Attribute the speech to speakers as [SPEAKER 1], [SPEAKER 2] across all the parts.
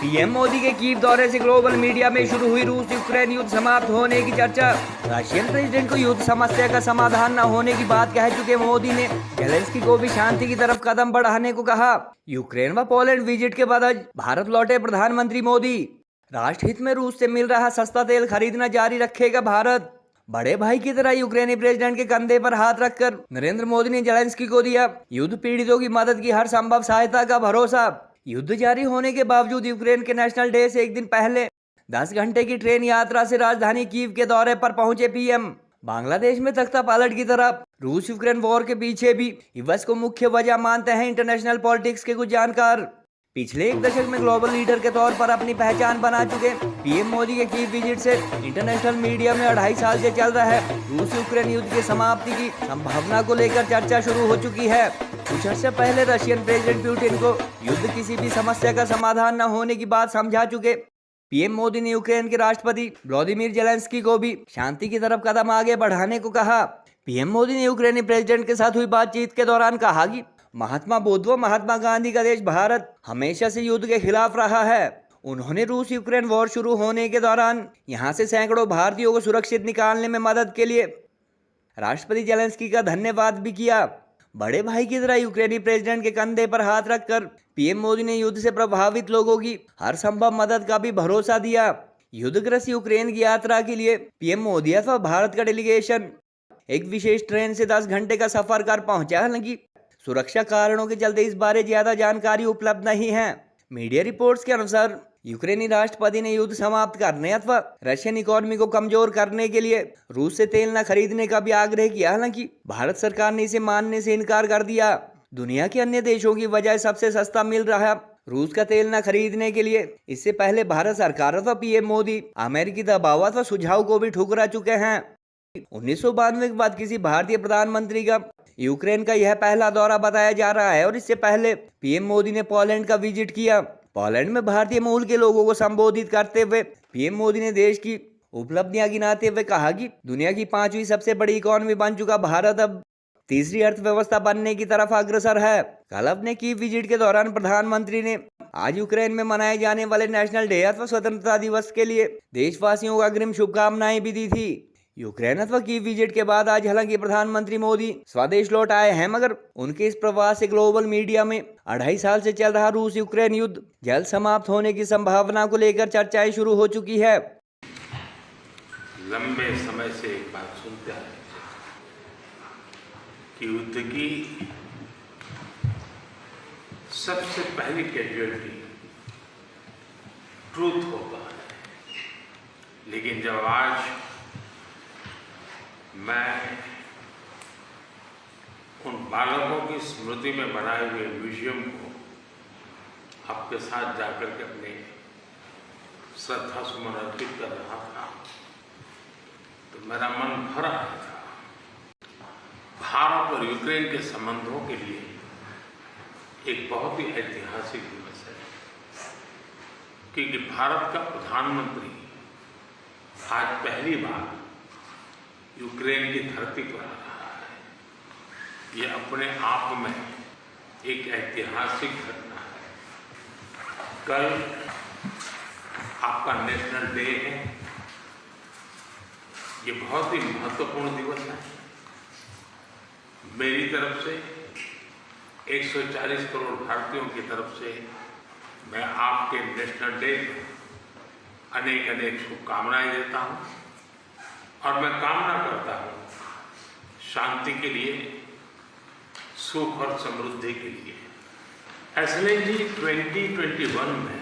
[SPEAKER 1] PM Modi के Kyiv दौरे से ग्लोबल मीडिया में शुरू हुई रूस यूक्रेन युद्ध समाप्त होने की चर्चा। रशियन प्रेसिडेंट को युद्ध समस्या का समाधान न होने की बात कह चुके मोदी ने जेलेंस्की को भी शांति की तरफ कदम बढ़ाने को कहा। यूक्रेन व पोलैंड विजिट के बाद आज भारत लौटे प्रधानमंत्री मोदी। राष्ट्रहित में रूस से मिल रहा सस्ता तेल खरीदना जारी रखेगा भारत। बड़े भाई की तरह यूक्रेनी प्रेसिडेंट के कंधे पर हाथ रखकर नरेंद्र मोदी ने जेलेंस्की को दिया युद्ध पीड़ितों की मदद की हर संभव सहायता का भरोसा। युद्ध जारी होने के बावजूद यूक्रेन के नेशनल डे से एक दिन पहले 10 घंटे की ट्रेन यात्रा से राजधानी कीव के दौरे पर पहुंचे पीएम। बांग्लादेश में तख्ता पलट की तरह रूस यूक्रेन वॉर के पीछे भी यूएस को मुख्य वजह मानते हैं इंटरनेशनल पॉलिटिक्स के कुछ जानकार। पिछले एक दशक में ग्लोबल लीडर के तौर पर अपनी पहचान बना चुके पीएम मोदी के कीव विजिट से इंटरनेशनल मीडिया में 2.5 साल से चल रहा है रूस यूक्रेन युद्ध की समाप्ति की संभावना को लेकर चर्चा शुरू हो चुकी है। कुछ अर्से पहले रशियन प्रेसिडेंट पुतिन को युद्ध किसी भी समस्या का समाधान न होने की बात समझा चुके पीएम मोदी ने यूक्रेन के राष्ट्रपति व्लादिमीर जेलेंस्की को भी शांति की तरफ कदम आगे बढ़ाने को कहा। पीएम मोदी ने यूक्रेनी प्रेसिडेंट के साथ हुई बातचीत के दौरान कहा कि महात्मा बुद्ध व महात्मा गांधी का देश भारत हमेशा से युद्ध के खिलाफ रहा है। उन्होंने रूस यूक्रेन वॉर शुरू होने के दौरान यहां से सैकड़ों भारतीयों को सुरक्षित निकालने में मदद के लिए राष्ट्रपति जेलेंस्की का धन्यवाद भी किया। बड़े भाई की तरह यूक्रेनी प्रेसिडेंट के कंधे पर हाथ रखकर पीएम मोदी ने युद्ध से प्रभावित लोगों की हर संभव मदद का भी भरोसा दिया। युद्धग्रस्त यूक्रेन की यात्रा के लिए पीएम मोदी अथवा भारत का डेलीगेशन एक विशेष ट्रेन से 10 घंटे का सफर कर पहुंचा। हालांकि सुरक्षा कारणों के चलते इस बारे ज्यादा जानकारी उपलब्ध नहीं है। मीडिया रिपोर्ट्स के अनुसार यूक्रेनी राष्ट्रपति ने युद्ध समाप्त करने अथवा रशियन इकोनॉमी को कमजोर करने के लिए रूस से तेल न खरीदने का भी आग्रह किया। हालांकि भारत सरकार ने इसे मानने से इनकार कर दिया। दुनिया के अन्य देशों की वजह सबसे सस्ता मिल रहा रूस का तेल न खरीदने के लिए इससे पहले भारत सरकार अथवा पीएम मोदी अमेरिकी दबाव अथवा सुझाव को भी ठुकरा चुके हैं। 1992 के बाद किसी भारतीय प्रधानमंत्री का यूक्रेन का यह पहला दौरा बताया जा रहा है और इससे पहले पीएम मोदी ने पोलैंड का विजिट किया। पोलैंड में भारतीय मूल के लोगों को संबोधित करते हुए पीएम मोदी ने देश की उपलब्धियां गिनाते हुए कहा कि दुनिया की 5वीं सबसे बड़ी इकोनॉमी बन चुका भारत अब तीसरी अर्थव्यवस्था बनने की तरफ अग्रसर है। कल अपने कीव विजिट के दौरान प्रधानमंत्री ने आज यूक्रेन में मनाए जाने वाले नेशनल डे अथवा स्वतंत्रता दिवस के लिए देशवासियों को अग्रिम शुभकामनाएं भी दी थी। यूक्रेन अथवा कीव विजिट के बाद आज हालांकि प्रधानमंत्री मोदी स्वदेश लौट आए हैं, मगर उनके इस प्रवास से ग्लोबल मीडिया में 2.5 साल से चल रहा रूस यूक्रेन युद्ध जल्द समाप्त होने की संभावना को लेकर चर्चाएं शुरू हो चुकी है।
[SPEAKER 2] लंबे समय से एक बात सुनते हैं कि युद्ध की सबसे पहली कैजुअलिटी ट्रूथ होगा, लेकिन जब आज मैं उन बालकों की स्मृति में बनाए हुए म्यूजियम को आपके साथ जाकर के अपने श्रद्धा सुमन अर्पित कर रहा था तो मेरा मन भर आया था। भारत और यूक्रेन के संबंधों के लिए एक बहुत ही ऐतिहासिक दिवस है, क्योंकि भारत का प्रधानमंत्री आज पहली बार यूक्रेन की धरती पर आ रहा है। यह अपने आप में एक ऐतिहासिक घटना है। कल आपका नेशनल डे है। ये बहुत ही महत्वपूर्ण दिवस है। मेरी तरफ से 140 करोड़ भारतीयों की तरफ से मैं आपके नेशनल डे पर अनेक अनेक शुभकामनाएं देता हूं और मैं कामना करता हूं शांति के लिए, सुख और समृद्धि के लिए। एसएलएन जी 2021 में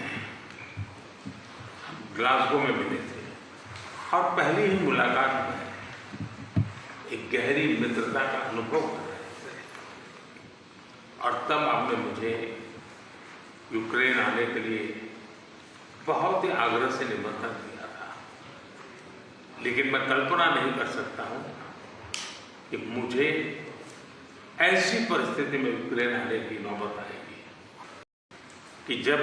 [SPEAKER 2] ग्लासगो में मिले थे और पहली ही मुलाकात में एक गहरी मित्रता का अनुभव कर रहे थे और तब आपने मुझे यूक्रेन आने के लिए बहुत ही आग्रह से निमंत्रण दिया था। लेकिन मैं कल्पना नहीं कर सकता हूं कि मुझे ऐसी परिस्थिति में यूक्रेन आने की नौबत आएगी कि जब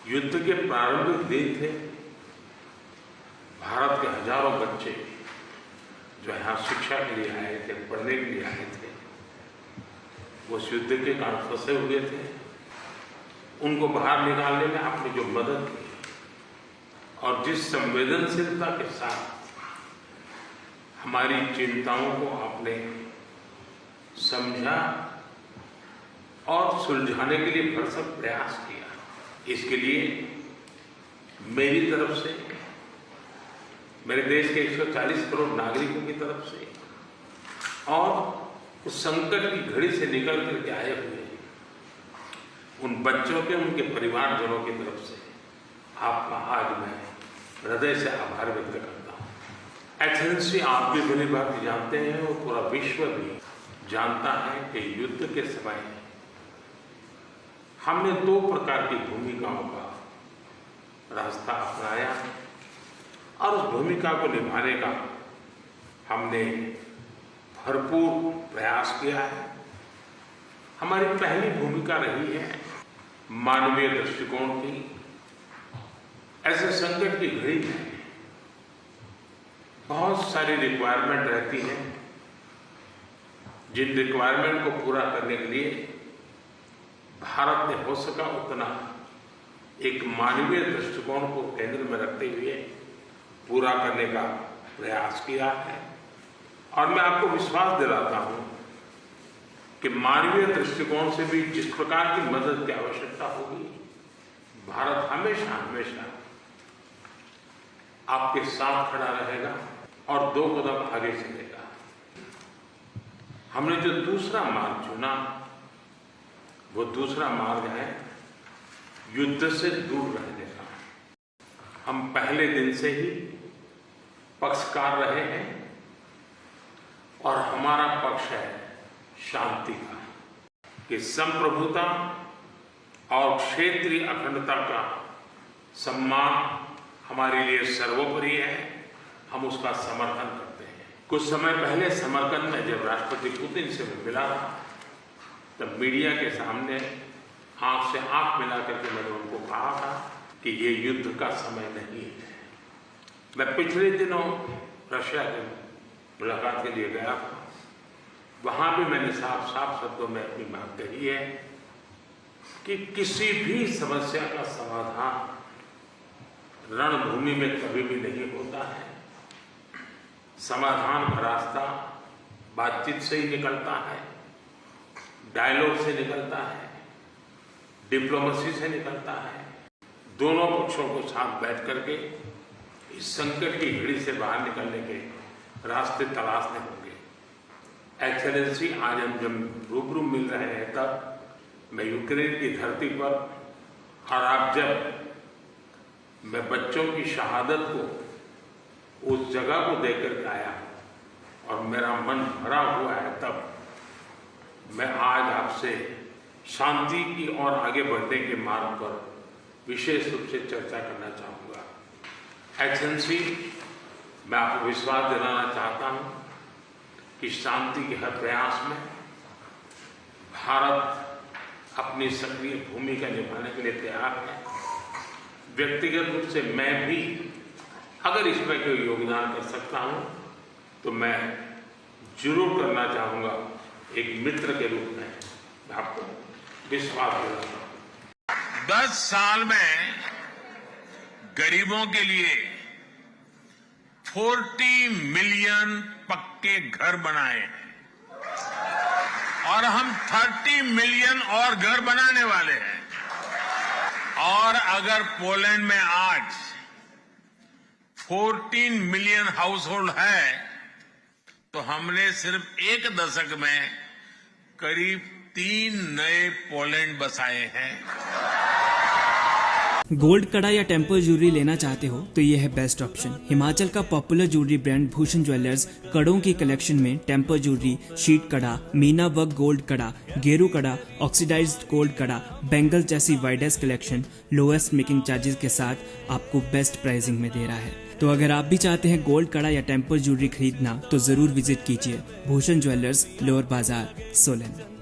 [SPEAKER 2] युद्ध के प्रारंभिक दिन थे, भारत के हजारों बच्चे जो यहाँ शिक्षा के लिए आए थे, पढ़ने के लिए आए थे, वो उस युद्ध के कारण फंसे हुए थे उनको बाहर निकालने में आपने जो मदद की और जिस संवेदनशीलता के साथ हमारी चिंताओं को आपने समझा और सुलझाने के लिए भरसक प्रयास किया, इसके लिए मेरी तरफ से, मेरे देश के 140 करोड़ नागरिकों की तरफ से और उस संकट की घड़ी से निकल करके आए हुए उन बच्चों के, उनके परिवारजनों की तरफ से आपका आज मैं हृदय से आभार व्यक्त करता हूँ। एक्सेलेंसी, आप भी भली भांति जानते हैं और पूरा विश्व भी जानता है कि युद्ध के समय हमने 2 प्रकार की भूमिकाओं का रास्ता अपनाया और उस भूमिका को निभाने का हमने भरपूर प्रयास किया है। हमारी पहली भूमिका रही है मानवीय दृष्टिकोण की। ऐसे संकट की घड़ी में बहुत सारी रिक्वायरमेंट रहती है, जिन रिक्वायरमेंट को पूरा करने के लिए भारत ने हो सका उतना एक मानवीय दृष्टिकोण को केंद्र में रखते हुए पूरा करने का प्रयास किया है। और मैं आपको विश्वास दिलाता हूं कि मानवीय दृष्टिकोण से भी जिस प्रकार की मदद की आवश्यकता होगी, भारत हमेशा हमेशा आपके साथ खड़ा रहेगा और 2 कदम आगे चलेगा। हमने जो दूसरा मार्ग चुना, वो दूसरा मार्ग है युद्ध से दूर रहने का। हम पहले दिन से ही पक्षकार रहे हैं और हमारा पक्ष है शांति का, कि संप्रभुता और क्षेत्रीय अखंडता का सम्मान हमारे लिए सर्वोपरि है। हम उसका समर्थन करते हैं। कुछ समय पहले समरकंद में जब राष्ट्रपति पुतिन से मैं मिला था, तब मीडिया के सामने आंख से आंख मिला करके मैंने उनको कहा था कि ये युद्ध का समय नहीं है। मैं पिछले दिनों रशिया के मुलाकात के लिए गया था, वहां भी मैंने साफ साफ शब्दों में अपनी बात कही है कि किसी भी समस्या का समाधान रणभूमि में कभी भी नहीं होता है। समाधान का रास्ता बातचीत से ही निकलता है, डायलॉग से निकलता है, डिप्लोमेसी से निकलता है। दोनों पक्षों को साथ बैठ करके इस संकट की घड़ी से बाहर निकलने के रास्ते तलाशने होंगे। एक्सेलेंसी, आज हम जब रूबरू मिल रहे हैं, तब मैं यूक्रेन की धरती पर और आप जब मैं बच्चों की शहादत को उस जगह को देख कर आया और मेरा मन भरा हुआ है, तब मैं आज आपसे शांति की ओर आगे बढ़ने के मार्ग पर विशेष रूप से चर्चा करना चाहूँगा। एक्सेलेंसी, मैं आपको विश्वास दिलाना चाहता हूँ कि शांति के हर प्रयास में भारत अपनी सक्रिय भूमिका निभाने के लिए तैयार है। व्यक्तिगत रूप से मैं भी अगर इसमें कोई योगदान कर सकता हूँ तो मैं जरूर करना चाहूँगा। एक मित्र के रूप में मैं आपको विश्वास दिलाता हूँ।
[SPEAKER 3] 10 साल में गरीबों के लिए 40 मिलियन पक्के घर बनाए हैं और हम 30 मिलियन और घर बनाने वाले हैं। और अगर पोलैंड में आज 14 मिलियन हाउस होल्ड है तो हमने सिर्फ 1 दशक में करीब 3 नए पोलैंड बसाए हैं।
[SPEAKER 4] गोल्ड कड़ा या टेम्पर ज्वेलरी लेना चाहते हो तो ये है बेस्ट ऑप्शन। हिमाचल का popular jewellery brand Bhushan jewellers कड़ों की कलेक्शन में टेम्पर ज्वेलरी, शीट कड़ा, मीना वर्क गोल्ड कड़ा, गेरू कड़ा, ऑक्सीडाइज्ड गोल्ड कड़ा, बैंगल जैसी widest collection lowest making charges के साथ आपको बेस्ट प्राइसिंग में दे रहा है। तो अगर आप भी चाहते हैं गोल्ड कड़ा या टेम्पर ज्वेलरी खरीदना तो जरूर विजिट कीजिए भूषण ज्वेलर्स, लोअर बाजार, सोलन।